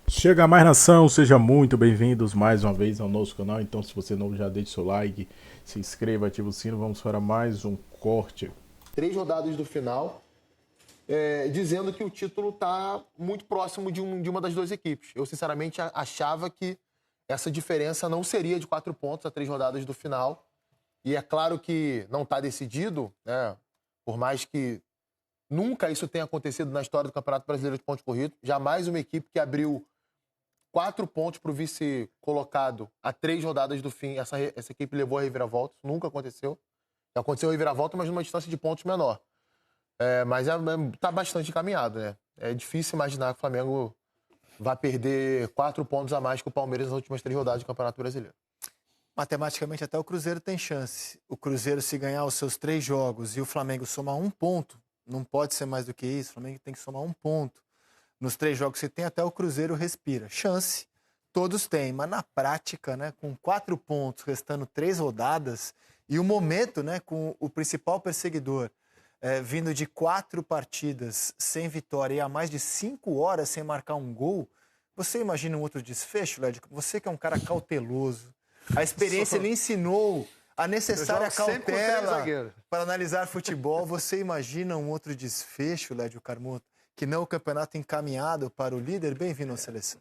Chega mais nação, seja muito bem-vindos mais uma vez ao nosso canal. Então, se você não já deixe seu like, se inscreva, ativa o sino. Vamos para mais um corte. 3 rodadas do final, dizendo que o título está muito próximo de uma das duas equipes. Eu, sinceramente, achava que essa diferença não seria de 4 pontos a 3 rodadas do final. E é claro que não está decidido, né? Por mais que nunca isso tenha acontecido na história do Campeonato Brasileiro de Pontos Corridos. Jamais uma equipe que abriu 4 pontos para o vice colocado a 3 rodadas do fim, essa equipe levou a reviravolta. Isso nunca aconteceu. Aconteceu a reviravolta, mas numa distância de pontos menor. Mas está bastante encaminhado, né? É difícil imaginar que o Flamengo vai perder 4 pontos a mais que o Palmeiras nas últimas 3 rodadas do Campeonato Brasileiro. Matematicamente, até o Cruzeiro tem chance. O Cruzeiro, se ganhar os seus 3 jogos e o Flamengo somar 1 ponto, não pode ser mais do que isso. O Flamengo tem que somar 1 ponto. Nos 3 jogos que tem, até o Cruzeiro respira. Chance, todos têm. Mas na prática, né, com 4 pontos, restando 3 rodadas, e o momento, né, com o principal perseguidor vindo de 4 partidas sem vitória e há mais de 5 horas sem marcar um gol, você imagina um outro desfecho, Lédio? Você que é um cara cauteloso, a experiência lhe ensinou a necessária cautela para analisar futebol. Você imagina um outro desfecho, Lédio Carmona, que não o campeonato encaminhado para o líder? Bem-vindo à seleção.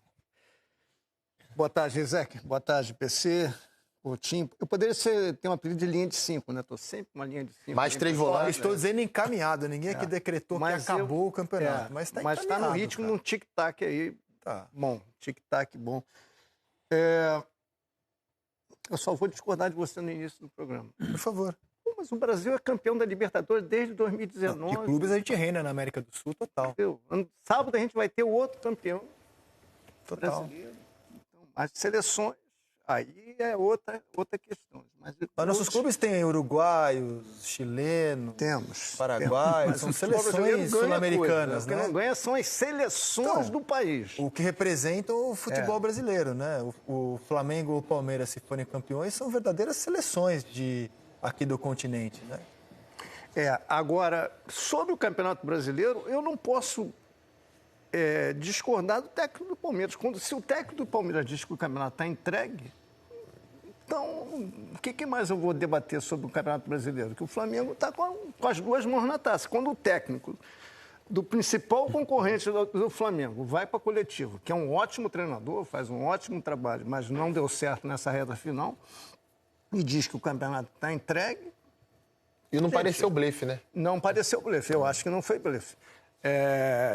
Boa tarde, Rizek. Boa tarde, PC, Coutinho. Eu poderia ter um apelido de linha de 5, né? Estou sempre uma linha de 5. Mais 3 volantes. Estou dizendo encaminhado. Ninguém aqui decretou que acabou o campeonato. Mas está encaminhado. Mas está no ritmo, num tic-tac aí. Tá. Bom, tic-tac bom. Eu só vou discordar de você no início do programa. Por favor. Mas o Brasil é campeão da Libertadores desde 2019. De clubes a gente reina na América do Sul, total. Sábado a gente vai ter o outro campeão total brasileiro. Então, as seleções, aí é outra questão. Mas nossos clubes têm uruguaios, chilenos, paraguaios, são seleções sul-americanas, né? O que não ganha são as seleções do país. O que representam o futebol brasileiro, né? O Flamengo ou o Palmeiras, se forem campeões, são verdadeiras seleções aqui do continente, né? Agora, sobre o Campeonato Brasileiro, eu não posso discordar do técnico do Palmeiras. Se o técnico do Palmeiras diz que o campeonato está entregue, então o que mais eu vou debater sobre o Campeonato Brasileiro? Que o Flamengo está com as 2 mãos na taça. Quando o técnico do principal concorrente do Flamengo vai para coletivo, que é um ótimo treinador, faz um ótimo trabalho, mas não deu certo nessa reta final, e diz que o campeonato está entregue. E não pareceu blefe, né? Não pareceu blefe. Eu acho que não foi blefe.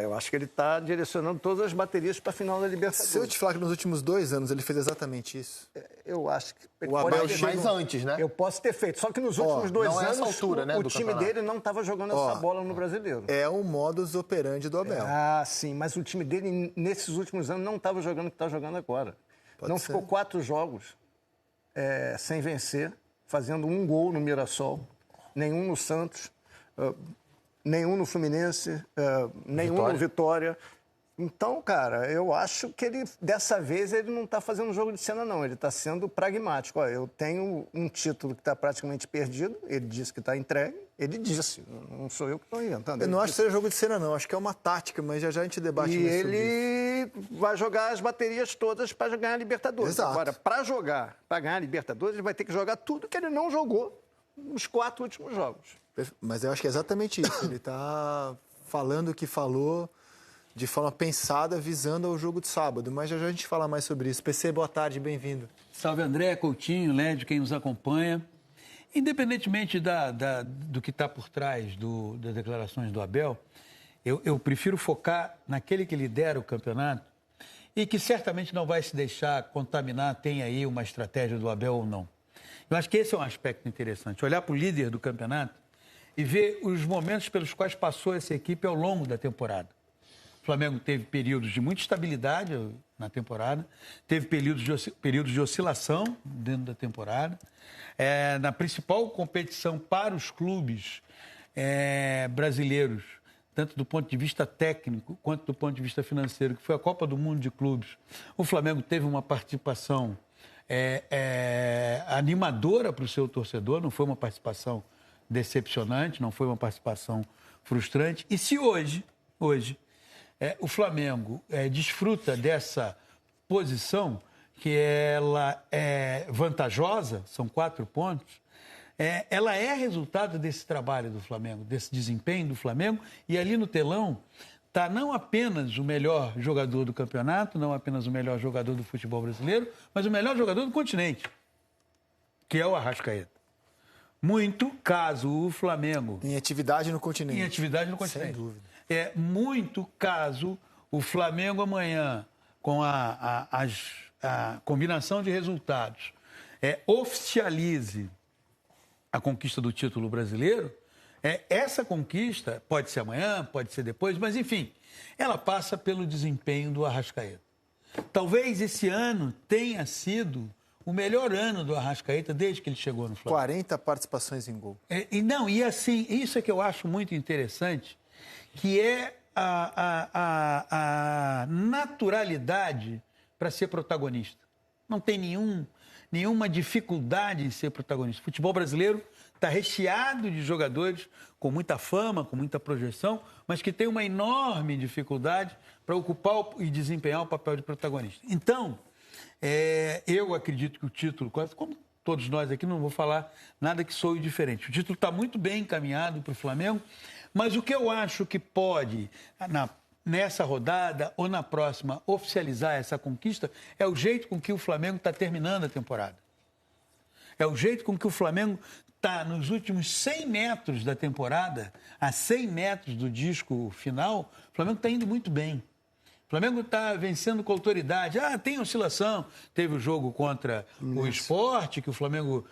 Eu acho que ele está direcionando todas as baterias para a final da Libertadores. Se eu te falar que nos últimos 2 anos ele fez exatamente isso. Eu acho que ele o Abel mais antes, né? Eu posso ter feito. Só que nos últimos 2 anos, essa altura, né, o time dele não estava jogando essa bola no Brasileiro. É o modus operandi do Abel. Sim, mas o time dele, nesses últimos anos, não estava jogando o que está jogando agora. Ficou 4 jogos sem vencer, fazendo 1 gol no Mirassol, nenhum no Santos, nenhum no Fluminense, nenhum no Vitória. Então, cara, eu acho que dessa vez, ele não está fazendo jogo de cena, não. Ele está sendo pragmático. Eu tenho um título que está praticamente perdido. Ele disse que está entregue. Ele disse. Não sou eu que estou inventando. Eu não acho que seja jogo de cena, não. Acho que é uma tática, mas já a gente debate sobre isso. E ele vai jogar as baterias todas para ganhar a Libertadores. Exato. Agora, para ganhar a Libertadores, ele vai ter que jogar tudo que ele não jogou nos 4 últimos jogos. Mas eu acho que é exatamente isso. Ele está falando o que falou de forma pensada, visando ao jogo de sábado. Mas já a gente fala mais sobre isso. PC, boa tarde, bem-vindo. Salve, André, Coutinho, Lédio, quem nos acompanha. Independentemente do que está por trás das declarações do Abel, eu prefiro focar naquele que lidera o campeonato e que certamente não vai se deixar contaminar, tem aí uma estratégia do Abel ou não. Eu acho que esse é um aspecto interessante. Olhar para o líder do campeonato e ver os momentos pelos quais passou essa equipe ao longo da temporada. O Flamengo teve períodos de muita estabilidade na temporada, teve períodos de oscilação dentro da temporada. Na principal competição para os clubes brasileiros, tanto do ponto de vista técnico quanto do ponto de vista financeiro, que foi a Copa do Mundo de Clubes, o Flamengo teve uma participação animadora para o seu torcedor, não foi uma participação decepcionante, não foi uma participação frustrante. E se hoje o Flamengo desfruta dessa posição, que ela é vantajosa, são 4 pontos, ela é resultado desse trabalho do Flamengo, desse desempenho do Flamengo, e ali no telão está não apenas o melhor jogador do campeonato, não apenas o melhor jogador do futebol brasileiro, mas o melhor jogador do continente, que é o Arrascaeta. Muito caso o Flamengo... Em atividade no continente. Em atividade no continente. Sem dúvida. Muito caso o Flamengo amanhã, com a combinação de resultados, oficialize a conquista do título brasileiro. Essa conquista, pode ser amanhã, pode ser depois, mas enfim, ela passa pelo desempenho do Arrascaeta. Talvez esse ano tenha sido o melhor ano do Arrascaeta desde que ele chegou no Flamengo. 40 participações em gol. E assim, isso é que eu acho muito interessante, que é a naturalidade para ser protagonista. Não tem nenhuma dificuldade em ser protagonista. O futebol brasileiro está recheado de jogadores com muita fama, com muita projeção, mas que tem uma enorme dificuldade para ocupar e desempenhar o papel de protagonista. Então, eu acredito que o título, como todos nós aqui, não vou falar nada que soe diferente. O título está muito bem encaminhado para o Flamengo, mas o que eu acho que pode, nessa rodada ou na próxima, oficializar essa conquista é o jeito com que o Flamengo está terminando a temporada. É o jeito com que o Flamengo está nos últimos 100 metros da temporada, a 100 metros do disco final, o Flamengo está indo muito bem. O Flamengo está vencendo com autoridade. Tem oscilação. Teve o jogo contra o Sport, que o Flamengo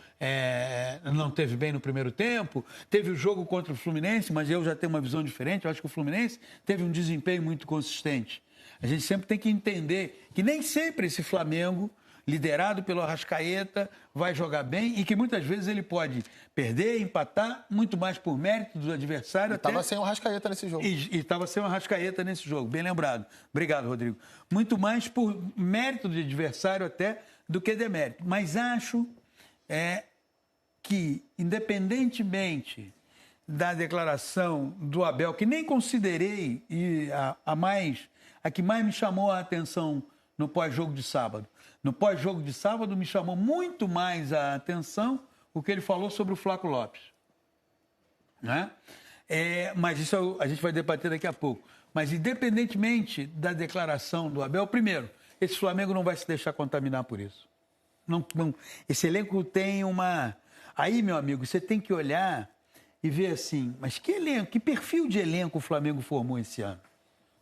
não teve bem no primeiro tempo. Teve o jogo contra o Fluminense, mas eu já tenho uma visão diferente. Eu acho que o Fluminense teve um desempenho muito consistente. A gente sempre tem que entender que nem sempre esse Flamengo, liderado pelo Arrascaeta, vai jogar bem e que muitas vezes ele pode perder, empatar, muito mais por mérito do adversário. Estava sem o Arrascaeta nesse jogo. E estava sem o Arrascaeta nesse jogo, bem lembrado. Obrigado, Rodrigo. Muito mais por mérito do adversário até do que demérito. Mas acho que, independentemente da declaração do Abel, que nem considerei e a que mais me chamou a atenção no pós-jogo de sábado. No pós-jogo de sábado me chamou muito mais a atenção o que ele falou sobre o Flaco Lopes. Né? Mas isso a gente vai debater daqui a pouco. Mas independentemente da declaração do Abel, primeiro, esse Flamengo não vai se deixar contaminar por isso. Não, esse elenco tem uma... Aí, meu amigo, você tem que olhar e ver assim, mas que elenco, que perfil de elenco o Flamengo formou esse ano?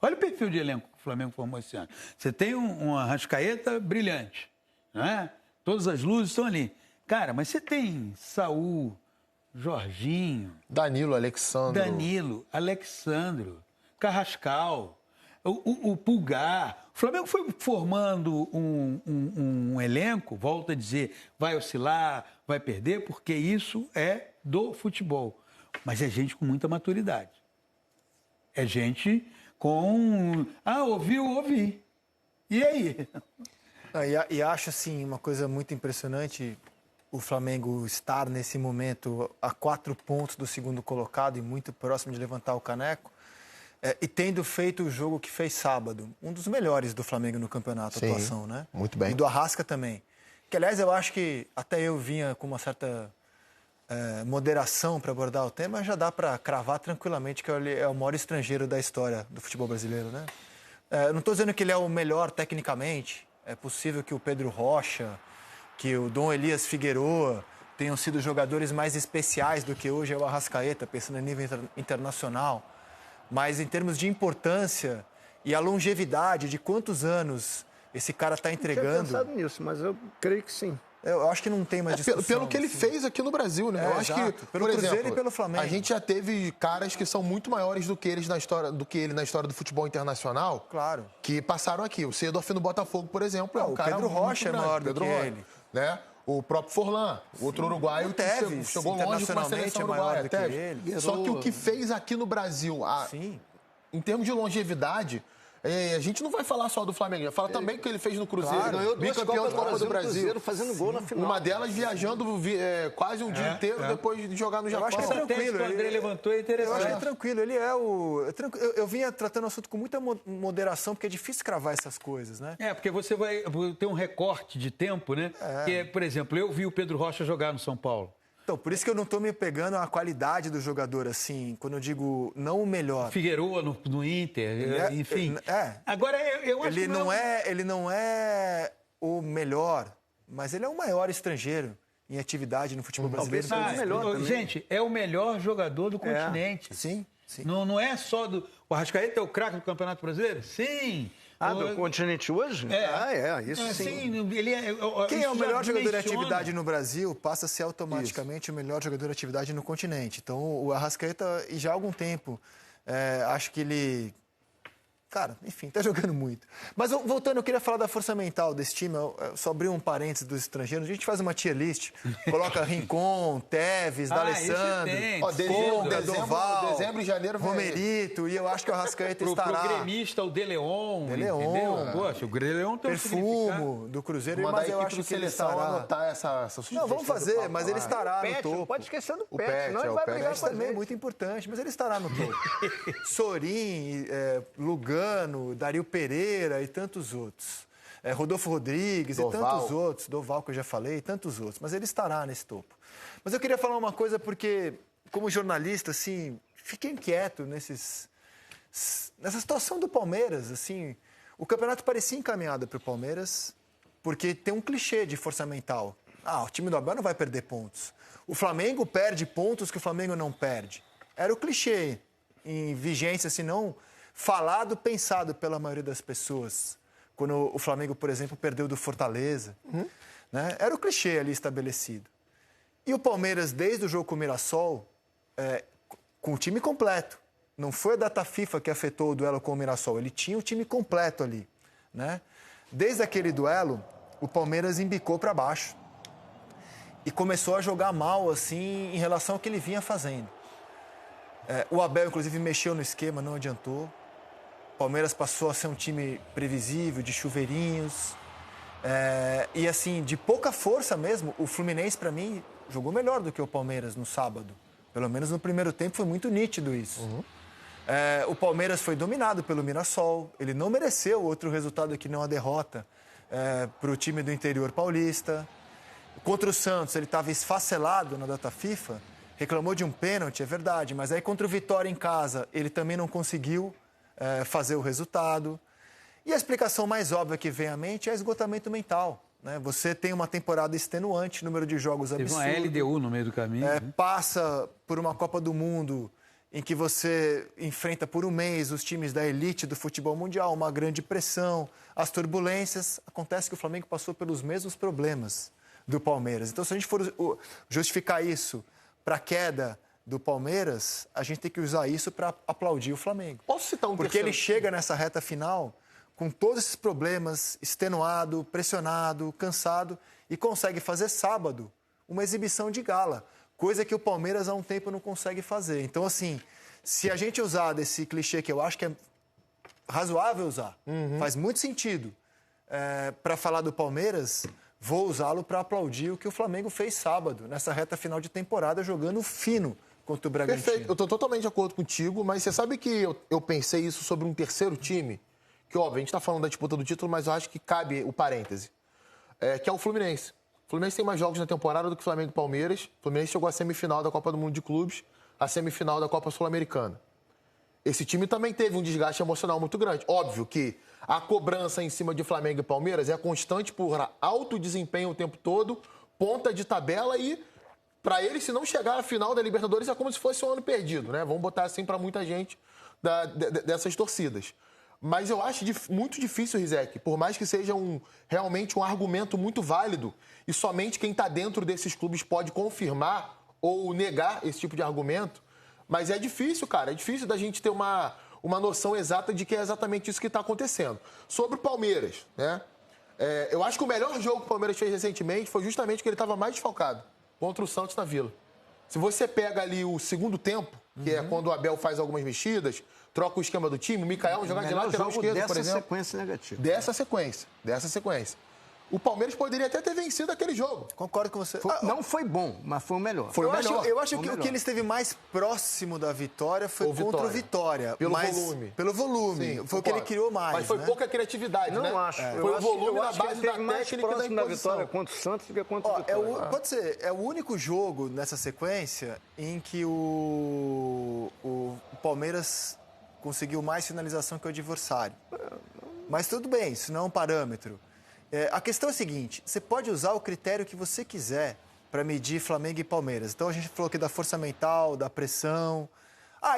Olha o perfil de elenco que o Flamengo formou esse ano. Você tem um Arrascaeta brilhante, né? Todas as luzes estão ali. Cara, mas você tem Saúl, Jorginho... Danilo, Alexandro, Carrascal, o Pulgar. O Flamengo foi formando um elenco, volto a dizer, vai oscilar, vai perder, porque isso é do futebol. Mas é gente com muita maturidade. É gente... ouvi. E aí? E acho, assim, uma coisa muito impressionante o Flamengo estar nesse momento a 4 pontos do segundo colocado e muito próximo de levantar o caneco, e tendo feito o jogo que fez sábado. Um dos melhores do Flamengo no campeonato, a atuação, né? Muito bem. E do Arrasca também. Que, aliás, eu acho que até eu vinha com uma certa... moderação para abordar o tema, já dá para cravar tranquilamente que ele é o maior estrangeiro da história do futebol brasileiro, né? Não estou dizendo que ele é o melhor tecnicamente. É possível que o Pedro Rocha, que o Dom Elias Figueroa tenham sido jogadores mais especiais do que hoje é o Arrascaeta, pensando em nível internacional. Mas em termos de importância e a longevidade de quantos anos esse cara está entregando... Eu tinha pensado nisso, mas eu creio que sim. Eu acho que não tem mais discussão. Pelo que ele fez aqui no Brasil, né? Eu acho que, pelo Cruzeiro e pelo Flamengo. A gente já teve caras que são muito maiores do que ele na história do futebol internacional. Claro. Que passaram aqui. O Seedorf no Botafogo, por exemplo, é um cara Pedro Rocha é maior do que ele. Né? O próprio Forlan, outro uruguaio que chegou longe com a seleção uruguaia. Só que o que fez aqui no Brasil, em termos de longevidade, A gente não vai falar só do Flamengo, vai falar também que ele fez no Cruzeiro. Claro, ganhou 2 bicampeão da Copa do Brasil. Cruzeiro, fazendo gol na final. Uma delas viajando quase um dia inteiro depois de jogar no Japão. Eu acho que é tranquilo. O André levantou é interessante. Eu acho que é tranquilo. Ele é o... Eu vinha tratando o assunto com muita moderação, porque é difícil cravar essas coisas, né? Porque você vai ter um recorte de tempo, né? Que por exemplo, eu vi o Pedro Rocha jogar no São Paulo. Então, por isso que eu não estou me pegando à qualidade do jogador, assim, quando eu digo não o melhor. Figueroa no Inter, enfim. Agora, eu acho ele que ele não é o melhor, mas ele é o maior estrangeiro em atividade no futebol brasileiro. Talvez seja o melhor também. Gente, é o melhor jogador do continente. Sim. Não é só do... O Arrascaeta é o craque do Campeonato Brasileiro? Sim. Do continente hoje? Isso sim. Quem é o melhor jogador de atividade no Brasil passa a ser automaticamente o melhor jogador de atividade no continente. Então, o Arrascaeta, e já há algum tempo, acho que ele... Cara, enfim, tá jogando muito. Mas voltando, eu queria falar da força mental desse time. Eu só abri um parênteses dos estrangeiros. A gente faz uma tier list, coloca Rincon, Teves, D'Alessandro, Conga, Doval, dezembro e janeiro, Romerito, e eu acho que o Arrascaeta estará... Pro gremista, o De Leon, entendeu? Poxa, o De Leon tem um Perfumo do Cruzeiro, mas eu acho que ele estará... anotar essa Não, vamos fazer, mas ele estará no topo. Não pode esquecer do O Pet, Pet, senão ele vai brigar com a Também é gente. muito importante, mas ele estará no topo. Sorin, Lugano, Dario Pereira e tantos outros. Rodolfo Rodrigues Doval. E tantos outros. Doval, que eu já falei, e tantos outros. Mas ele estará nesse topo. Mas eu queria falar uma coisa porque, como jornalista, assim, fiquei inquieto nessa situação do Palmeiras. Assim, o campeonato parecia encaminhado para o Palmeiras porque tem um clichê de força mental. O time do Abel não vai perder pontos. O Flamengo perde pontos que o Flamengo não perde. Era o clichê em vigência, se não... falado, pensado pela maioria das pessoas. Quando o Flamengo, por exemplo, perdeu do Fortaleza. Né? Era o clichê ali estabelecido. E o Palmeiras, desde o jogo com o Mirassol, com o time completo. Não foi a data FIFA que afetou o duelo com o Mirassol. Ele tinha o time completo ali. Né? Desde aquele duelo, o Palmeiras embicou para baixo. E começou a jogar mal, assim, em relação ao que ele vinha fazendo. O Abel, inclusive, mexeu no esquema, não adiantou. O Palmeiras passou a ser um time previsível, de chuveirinhos. E, assim, de pouca força mesmo, o Fluminense, para mim, jogou melhor do que o Palmeiras no sábado. Pelo menos no primeiro tempo foi muito nítido isso. O Palmeiras foi dominado pelo Mirassol. Ele não mereceu outro resultado que não a derrota para o time do interior paulista. Contra o Santos, ele estava esfacelado na data FIFA. Reclamou de um pênalti, é verdade. Mas aí contra o Vitória em casa, ele também não conseguiu fazer o resultado. E a explicação mais óbvia que vem à mente é esgotamento mental. Né? Você tem uma temporada extenuante, número de jogos absurdo. Teve uma LDU no meio do caminho. Passa por uma Copa do Mundo em que você enfrenta por um mês os times da elite do futebol mundial, uma grande pressão, as turbulências. Acontece que o Flamengo passou pelos mesmos problemas do Palmeiras. Então, se a gente for justificar isso para a queda do Palmeiras, a gente tem que usar isso para aplaudir o Flamengo. Posso citar um Porque terceiro? ele chega nessa reta final com todos esses problemas, extenuado, pressionado, cansado, e consegue fazer sábado uma exibição de gala, coisa que o Palmeiras há um tempo não consegue fazer. Então, assim, se a gente usar desse clichê que eu acho que é razoável usar, faz muito sentido para falar do Palmeiras, vou usá-lo para aplaudir o que o Flamengo fez sábado, nessa reta final de temporada, jogando fino contra o Bragantino. Perfeito, eu estou totalmente de acordo contigo, mas você sabe que eu pensei isso sobre um terceiro time, que, óbvio, a gente está falando da disputa do título, mas eu acho que cabe o parêntese, que é o Fluminense. O Fluminense tem mais jogos na temporada do que o Flamengo e Palmeiras. O Fluminense chegou à semifinal da Copa do Mundo de Clubes, à semifinal da Copa Sul-Americana. Esse time também teve um desgaste emocional muito grande. Óbvio que a cobrança em cima de Flamengo e Palmeiras é constante por alto desempenho o tempo todo, ponta de tabela e, para eles, se não chegar à final da Libertadores, é como se fosse um ano perdido, né? Vamos botar assim para muita gente dessas torcidas. Mas eu acho muito difícil, Rizek, por mais que seja realmente um argumento muito válido, e somente quem está dentro desses clubes pode confirmar ou negar esse tipo de argumento, mas é difícil, cara, é difícil da gente ter uma noção exata de que é exatamente isso que está acontecendo. Sobre o Palmeiras, né? Eu acho que o melhor jogo que o Palmeiras fez recentemente foi justamente que ele estava mais desfalcado, contra o Santos na Vila. Se você pega ali o segundo tempo, que é quando o Abel faz algumas mexidas, troca o esquema do time, o Michael vai jogar de lateral esquerdo, por exemplo. Sequência negativa. Dessa sequência. O Palmeiras poderia até ter vencido aquele jogo. Concordo com você. Não foi bom, mas foi o melhor. Eu acho que o que ele esteve mais próximo da vitória foi contra o Vitória. Pelo volume. Pelo volume. Sim, foi o que ele criou mais. Mas foi pouca criatividade, não né? acho. Foi o volume na base da mais técnica e da próximo da imposição. vitória contra o Santos do que contra o Vitória. Pode ser. É o único jogo nessa sequência em que o Palmeiras conseguiu mais finalização que o adversário. Mas tudo bem, isso não é um parâmetro. A questão é a seguinte, você pode usar o critério que você quiser para medir Flamengo e Palmeiras. Então a gente falou aqui da força mental, da pressão.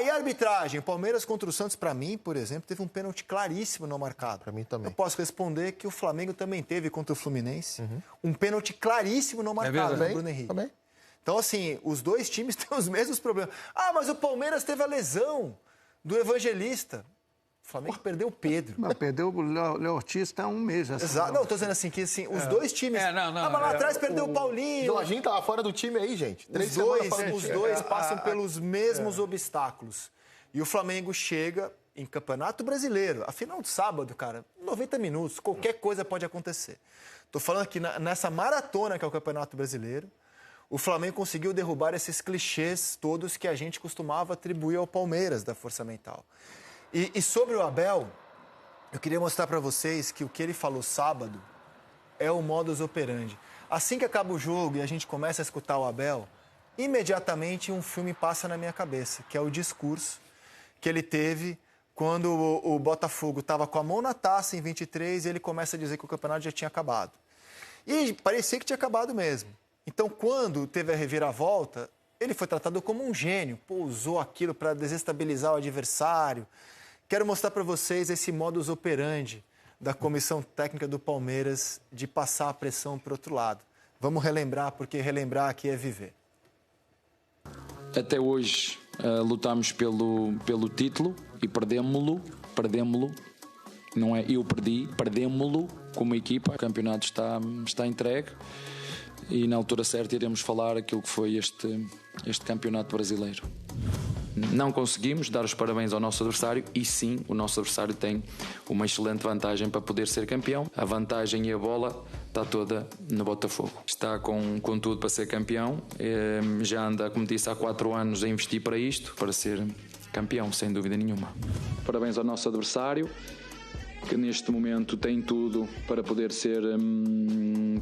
E a arbitragem? O Palmeiras contra o Santos, para mim, por exemplo, teve um pênalti claríssimo não marcado. Para mim também. Eu posso responder que o Flamengo também teve contra o Fluminense um pênalti claríssimo não marcado, né, Bruno Henrique? Também. Então, assim, os dois times têm os mesmos problemas. Mas o Palmeiras teve a lesão do Evangelista. O Flamengo perdeu o Pedro. Não, perdeu o Léo Ortiz está há um mês. Exato. Não, estou dizendo assim, que assim, os dois times... mas lá atrás perdeu o Paulinho. O Jorginho estava fora do time aí, gente. Os dois passam pelos mesmos obstáculos. E o Flamengo chega em Campeonato Brasileiro. A final de sábado, cara, 90 minutos, qualquer coisa pode acontecer. Estou falando que nessa maratona que é o Campeonato Brasileiro, o Flamengo conseguiu derrubar esses clichês todos que a gente costumava atribuir ao Palmeiras da força mental. E sobre o Abel, eu queria mostrar para vocês que o que ele falou sábado é o modus operandi. Assim que acaba o jogo e a gente começa a escutar o Abel, imediatamente um filme passa na minha cabeça, que é o discurso que ele teve quando o Botafogo estava com a mão na taça em 23 e ele começa a dizer que o campeonato já tinha acabado. E parecia que tinha acabado mesmo. Então, quando teve a reviravolta, ele foi tratado como um gênio, usou aquilo para desestabilizar o adversário. Quero mostrar para vocês esse modus operandi da comissão técnica do Palmeiras de passar a pressão para o outro lado. Vamos relembrar, porque relembrar aqui é viver. Até hoje lutámos pelo título e perdemos-lo. Não é eu perdi, perdemos-lo como equipa. O campeonato está entregue e na altura certa iremos falar aquilo que foi este campeonato brasileiro. Não conseguimos dar os parabéns ao nosso adversário e sim, o nosso adversário tem uma excelente vantagem para poder ser campeão. A vantagem e a bola está toda no Botafogo. Está com tudo para ser campeão. Já anda, como disse, há 4 anos a investir para isto, para ser campeão, sem dúvida nenhuma. Parabéns ao nosso adversário, que neste momento tem tudo para poder ser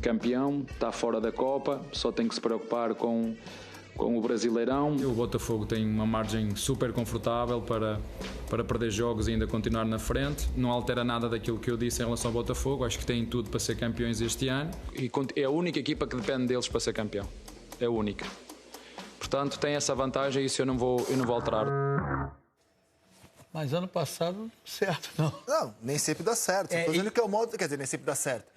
campeão. Está fora da Copa, só tem que se preocupar com o Brasileirão. O Botafogo tem uma margem super confortável para perder jogos e ainda continuar na frente. Não altera nada daquilo que eu disse em relação ao Botafogo. Acho que tem tudo para ser campeões este ano. E é a única equipa que depende deles para ser campeão. É a única. Portanto, tem essa vantagem e isso eu não vou alterar. Mas ano passado, certo, não. Não, nem sempre dá certo. Estou dizendo que é o modo... Quer dizer, nem sempre dá certo.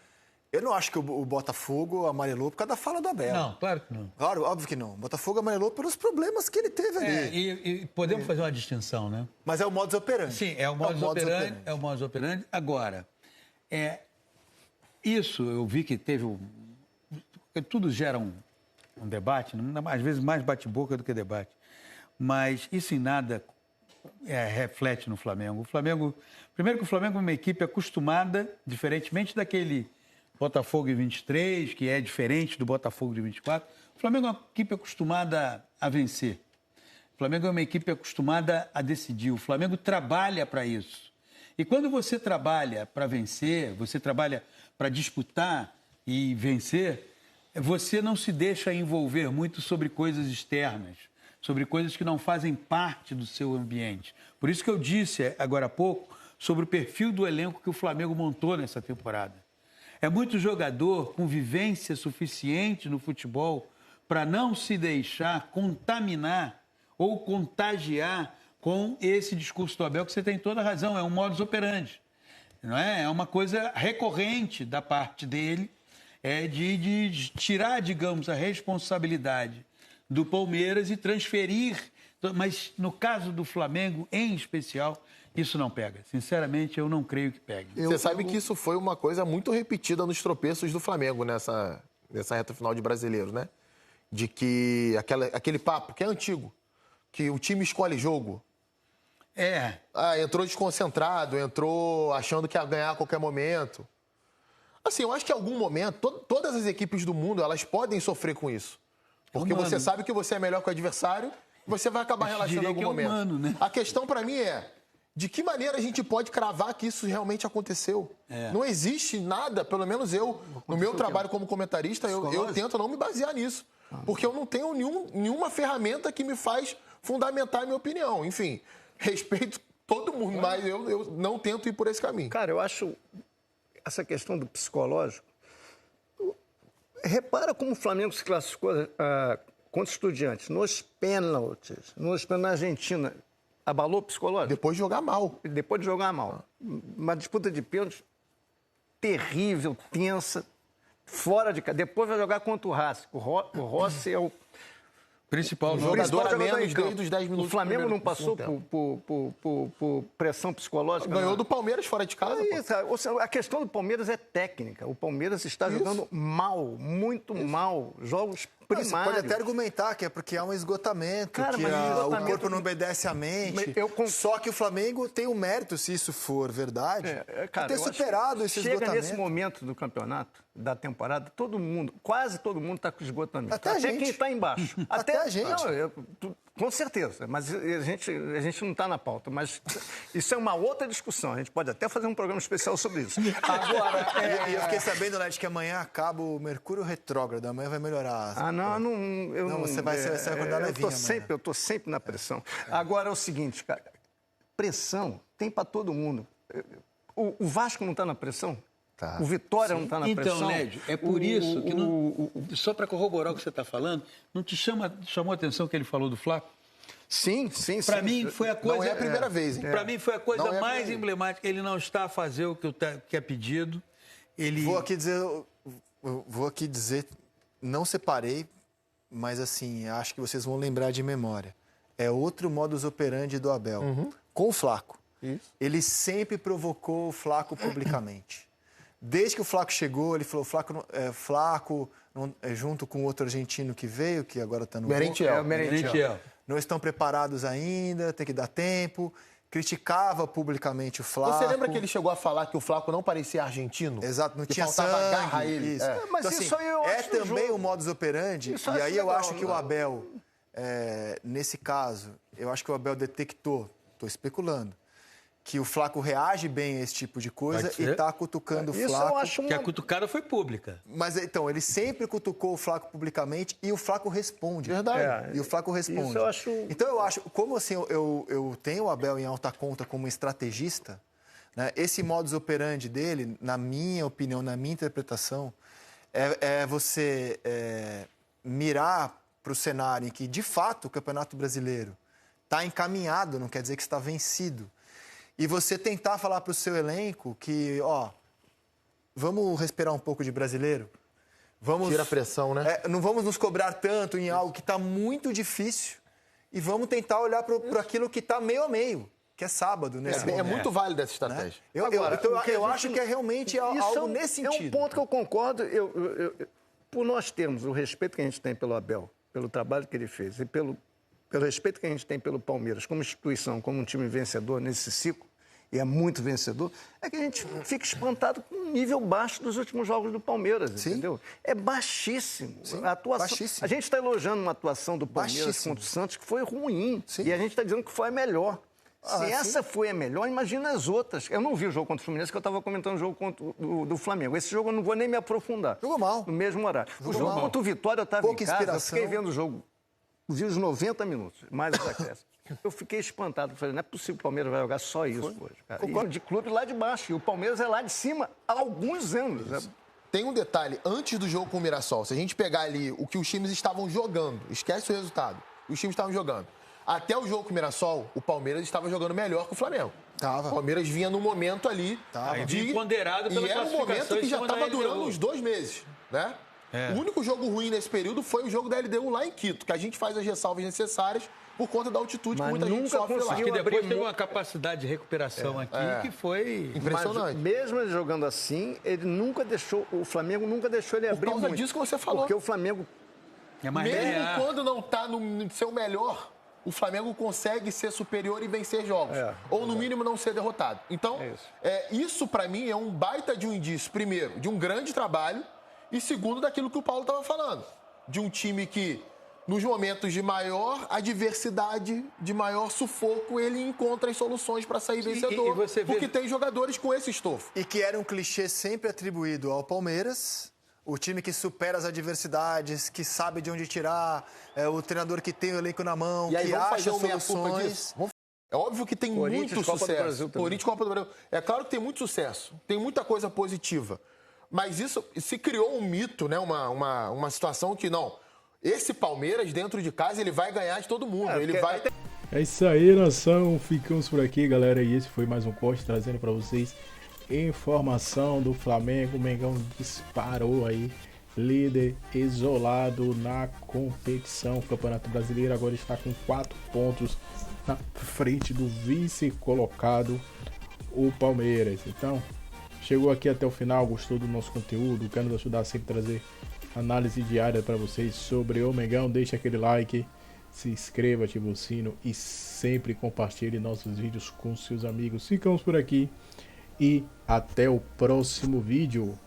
Eu não acho que o Botafogo amarelou por causa da fala do Abel. Não, claro que não. Claro, óbvio que não. O Botafogo amarelou pelos problemas que ele teve ali. E podemos fazer uma distinção, né? Mas é o modus operandi. Sim, é o modus operandi. É o modus operandi. Agora, isso eu vi que teve... Tudo gera um debate, às vezes mais bate-boca do que debate. Mas isso em nada reflete no Flamengo. Primeiro que o Flamengo é uma equipe acostumada, diferentemente daquele Botafogo em 23, que é diferente do Botafogo de 24. O Flamengo é uma equipe acostumada a vencer. O Flamengo é uma equipe acostumada a decidir. O Flamengo trabalha para isso. E quando você trabalha para vencer, você trabalha para disputar e vencer, você não se deixa envolver muito sobre coisas externas, sobre coisas que não fazem parte do seu ambiente. Por isso que eu disse agora há pouco sobre o perfil do elenco que o Flamengo montou nessa temporada. É muito jogador com vivência suficiente no futebol para não se deixar contaminar ou contagiar com esse discurso do Abel, que você tem toda a razão, é um modus operandi. Não é? É uma coisa recorrente da parte dele, de tirar, digamos, a responsabilidade do Palmeiras e transferir. Mas no caso do Flamengo, em especial, isso não pega. Sinceramente, eu não creio que pegue. Você sabe que isso foi uma coisa muito repetida nos tropeços do Flamengo nessa reta final de Brasileiro, né? De que aquele papo que é antigo, que o time escolhe jogo. Entrou desconcentrado, entrou achando que ia ganhar a qualquer momento. Assim, eu acho que em algum momento, todas as equipes do mundo, elas podem sofrer com isso. Porque você sabe que você é melhor que o adversário e você vai acabar relaxando em algum momento. Humano, né? A questão para mim é, de que maneira a gente pode cravar que isso realmente aconteceu? Não existe nada, pelo menos eu, no meu trabalho como comentarista, eu tento não me basear nisso. Porque eu não tenho nenhuma ferramenta que me faz fundamentar a minha opinião. Enfim, respeito todo mundo, mas eu não tento ir por esse caminho. Cara, eu acho essa questão do psicológico... Repara como o Flamengo se classificou contra Estudiantes. Nos pênaltis, na Argentina, abalou o psicológico. Depois de jogar mal. Depois de jogar mal. Uma disputa de pênaltis terrível, tensa, fora de casa. Depois vai jogar contra o Racing. O Rossi é o principal jogador a menos desde os 10 minutos. O Flamengo não passou por pressão psicológica. Ganhou do Palmeiras fora de casa. Ou seja, a questão do Palmeiras é técnica. O Palmeiras está jogando mal, muito mal. Jogos primários. Você pode até argumentar que é porque há um esgotamento, cara, que o corpo não obedece à mente. Só que o Flamengo tem o mérito, se isso for verdade, de ter superado esse esgotamento. Chega nesse momento do campeonato, da temporada, quase todo mundo está com esgotamento. Até quem está embaixo. Até a gente. Não, com certeza, mas a gente não está na pauta. Mas isso é uma outra discussão. A gente pode até fazer um programa especial sobre isso. Agora, E eu fiquei sabendo, Led, que amanhã acaba o Mercúrio retrógrado. Amanhã vai melhorar. Você vai acordar levinho amanhã. Eu estou sempre na pressão. Agora é o seguinte, cara. Pressão tem para todo mundo. O Vasco não está na pressão? Tá. O Vitória não está na pressão? Então, Lédio, é por isso que, só para corroborar o que você está falando, não te chamou a atenção que ele falou do Flaco? Sim. Para mim foi a coisa... Não é a primeira vez, hein? Para mim foi a coisa mais emblemática. Ele não está a fazer o que é pedido. Vou aqui dizer, não separei, mas assim, acho que vocês vão lembrar de memória. É outro modus operandi do Abel, com o Flaco. Isso. Ele sempre provocou o Flaco publicamente. Desde que o Flaco chegou, ele falou, Flaco junto com outro argentino que veio, que agora está no... Merentiel. Não estão preparados ainda, tem que dar tempo. Criticava publicamente o Flaco. Você lembra que ele chegou a falar que o Flaco não parecia argentino? Exato, não que tinha faltava sangue. Garra a ele. Isso. Mas então, isso aí eu acho também o modus operandi. Isso e aí eu legal, acho que o Abel, nesse caso, eu acho que o Abel detectou, estou especulando, que o Flaco reage bem a esse tipo de coisa e está cutucando o Flaco. Eu acho que a cutucada foi pública. Mas então, ele sempre cutucou o Flaco publicamente e o Flaco responde. Verdade. E o Flaco responde. Isso eu acho... Então eu acho, como assim eu tenho o Abel em alta conta como estrategista, né, esse modus operandi dele, na minha opinião, na minha interpretação, é você mirar para o cenário em que, de fato, o Campeonato Brasileiro está encaminhado, não quer dizer que está vencido. E você tentar falar para o seu elenco que, vamos respirar um pouco de brasileiro. Tira a pressão, né? Não vamos nos cobrar tanto em algo que está muito difícil e vamos tentar olhar para aquilo que está meio a meio, que é sábado. É muito válida essa estratégia. Né? Eu acho que é realmente algo nesse sentido. É um ponto que eu concordo. Por nós termos o respeito que a gente tem pelo Abel, pelo trabalho que ele fez e pelo respeito que a gente tem pelo Palmeiras como instituição, como um time vencedor nesse ciclo, e é muito vencedor, é que a gente fica espantado com o nível baixo dos últimos jogos do Palmeiras, entendeu? É baixíssimo. Sim, a atuação, baixíssimo. A gente está elogiando uma atuação do Palmeiras contra o Santos que foi ruim. Sim. E a gente está dizendo que foi a melhor. Se essa foi a melhor, imagina as outras. Eu não vi o jogo contra o Fluminense, que eu estava comentando o jogo do Flamengo. Esse jogo eu não vou nem me aprofundar. Jogou mal. No mesmo horário. O jogo contra o Vitória, eu estava em casa, eu fiquei vendo o jogo. Vi os 90 minutos, mais os acréscimos. Eu fiquei espantado. Falei, não é possível que o Palmeiras vai jogar só isso hoje, cara. E de clube lá de baixo. E o Palmeiras é lá de cima há alguns anos. Tem um detalhe, antes do jogo com o Mirassol, se a gente pegar ali o que os times estavam jogando, esquece o resultado, os times estavam jogando. Até o jogo com o Mirassol, o Palmeiras estava jogando melhor que o Flamengo. O Palmeiras vinha num momento ali ponderado pela e era um momento que já estava durando uns 2 meses, né? O único jogo ruim nesse período foi o jogo da LDU lá em Quito, que a gente faz as ressalvas necessárias por conta da altitude que muita gente sofre lá. Que depois teve uma capacidade de recuperação aqui que foi impressionante. Mas, mesmo ele jogando assim, o Flamengo nunca deixou ele abrir muito. Por causa disso que você falou. Porque o Flamengo... Mesmo quando não está no seu melhor, o Flamengo consegue ser superior e vencer jogos. Ou, no mínimo, não ser derrotado. Então, isso para mim é um baita de um indício, primeiro, de um grande trabalho e, segundo, daquilo que o Paulo estava falando. De um time que, nos momentos de maior adversidade, de maior sufoco, ele encontra as soluções para sair vencedor, porque tem jogadores com esse estofo. E que era um clichê sempre atribuído ao Palmeiras, o time que supera as adversidades, que sabe de onde tirar, o treinador que tem o elenco na mão, e aí, que acha soluções. É óbvio que tem muito sucesso. Corinthians, Copa do Brasil. É claro que tem muito sucesso, tem muita coisa positiva. Mas isso se criou um mito, né? Uma situação que, não, esse Palmeiras, dentro de casa, ele vai ganhar de todo mundo. É isso aí, nação. Ficamos por aqui, galera. E esse foi mais um corte trazendo para vocês informação do Flamengo. O Mengão disparou aí, líder isolado na competição. O Campeonato Brasileiro agora está com 4 pontos na frente do vice colocado, o Palmeiras. Então, chegou aqui até o final, gostou do nosso conteúdo, quer nos ajudar sempre a trazer análise diária para vocês sobre o Mengão, deixa aquele like, se inscreva, ative o sino e sempre compartilhe nossos vídeos com seus amigos. Ficamos por aqui e até o próximo vídeo.